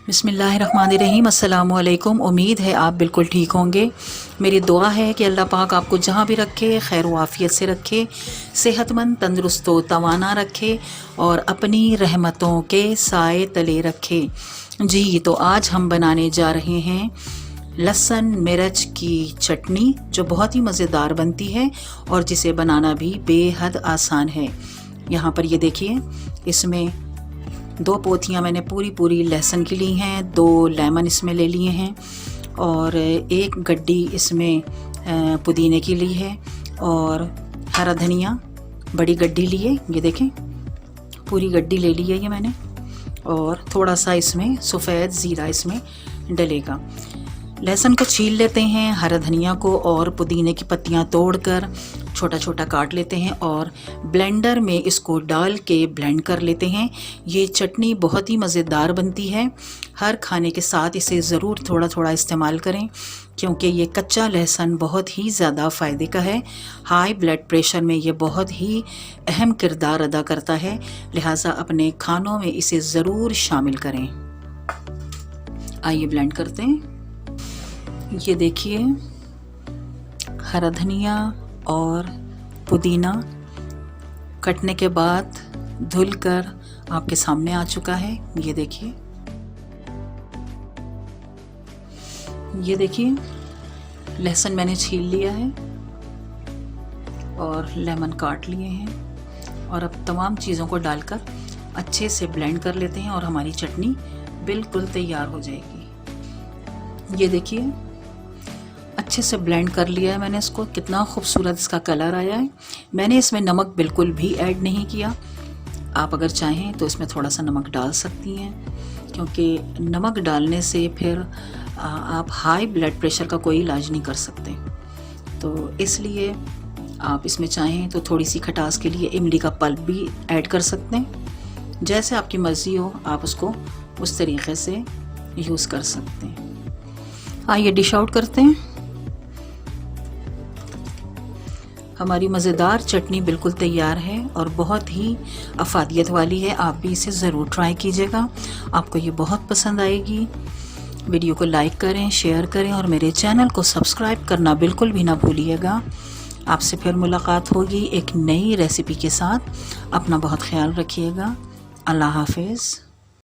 बिस्मिल्लाहिर्रहमानिर्रहीम। अस्सलामु अलैकुम। उम्मीद है आप बिल्कुल ठीक होंगे। मेरी दुआ है कि अल्लाह पाक आपको जहाँ भी रखे खैर व आफ़ियत से रखे, सेहतमंद तंदुरुस्त व तवाना रखे और अपनी रहमतों के साए तले रखे। जी तो आज हम बनाने जा रहे हैं लहसुन मिर्च की चटनी, जो बहुत ही मज़ेदार बनती है और जिसे बनाना भी बेहद आसान है। यहाँ पर ये देखिए, इसमें 2 पोथियाँ मैंने पूरी लहसुन की ली हैं, 2 लेमन इसमें ले लिए हैं और 1 गड्डी इसमें पुदीने की ली है और हरा धनिया बड़ी गड्डी ली है। ये देखें, पूरी गड्डी ले ली है ये मैंने, और थोड़ा सा इसमें सफ़ेद ज़ीरा इसमें डलेगा। लहसुन को छील लेते हैं, हरा धनिया को और पुदीने की पत्तियां तोड़कर छोटा छोटा काट लेते हैं और ब्लेंडर में इसको डाल के ब्लेंड कर लेते हैं। ये चटनी बहुत ही मज़ेदार बनती है। हर खाने के साथ इसे ज़रूर थोड़ा थोड़ा इस्तेमाल करें, क्योंकि ये कच्चा लहसुन बहुत ही ज़्यादा फ़ायदे का है। हाई ब्लड प्रेशर में ये बहुत ही अहम किरदार अदा करता है, लिहाजा अपने खानों में इसे ज़रूर शामिल करें। आइए ब्लेंड करते हैं। ये देखिए, हरा धनिया और पुदीना कटने के बाद धुलकर आपके सामने आ चुका है। ये देखिए, लहसुन मैंने छील लिया है और लेमन काट लिए हैं और अब तमाम चीज़ों को डालकर अच्छे से ब्लेंड कर लेते हैं और हमारी चटनी बिल्कुल तैयार हो जाएगी। ये देखिए, अच्छे से ब्लेंड कर लिया है मैंने इसको। कितना खूबसूरत इसका कलर आया है। मैंने इसमें नमक बिल्कुल भी ऐड नहीं किया। आप अगर चाहें तो इसमें थोड़ा सा नमक डाल सकती हैं, क्योंकि नमक डालने से फिर आप हाई ब्लड प्रेशर का कोई इलाज नहीं कर सकते। तो इसलिए आप इसमें चाहें तो थोड़ी सी खटास के लिए इमली का पल्प भी ऐड कर सकते हैं। जैसे आपकी मर्ज़ी हो आप उसको उस तरीक़े से यूज़ कर सकते हैं। आइए डिश आउट करते हैं। हमारी मज़ेदार चटनी बिल्कुल तैयार है और बहुत ही अफादियत वाली है। आप भी इसे ज़रूर ट्राई कीजिएगा, आपको ये बहुत पसंद आएगी। वीडियो को लाइक करें, शेयर करें और मेरे चैनल को सब्सक्राइब करना बिल्कुल भी ना भूलिएगा। आपसे फिर मुलाकात होगी एक नई रेसिपी के साथ। अपना बहुत ख्याल रखिएगा। अल्लाह हाफ़िज़।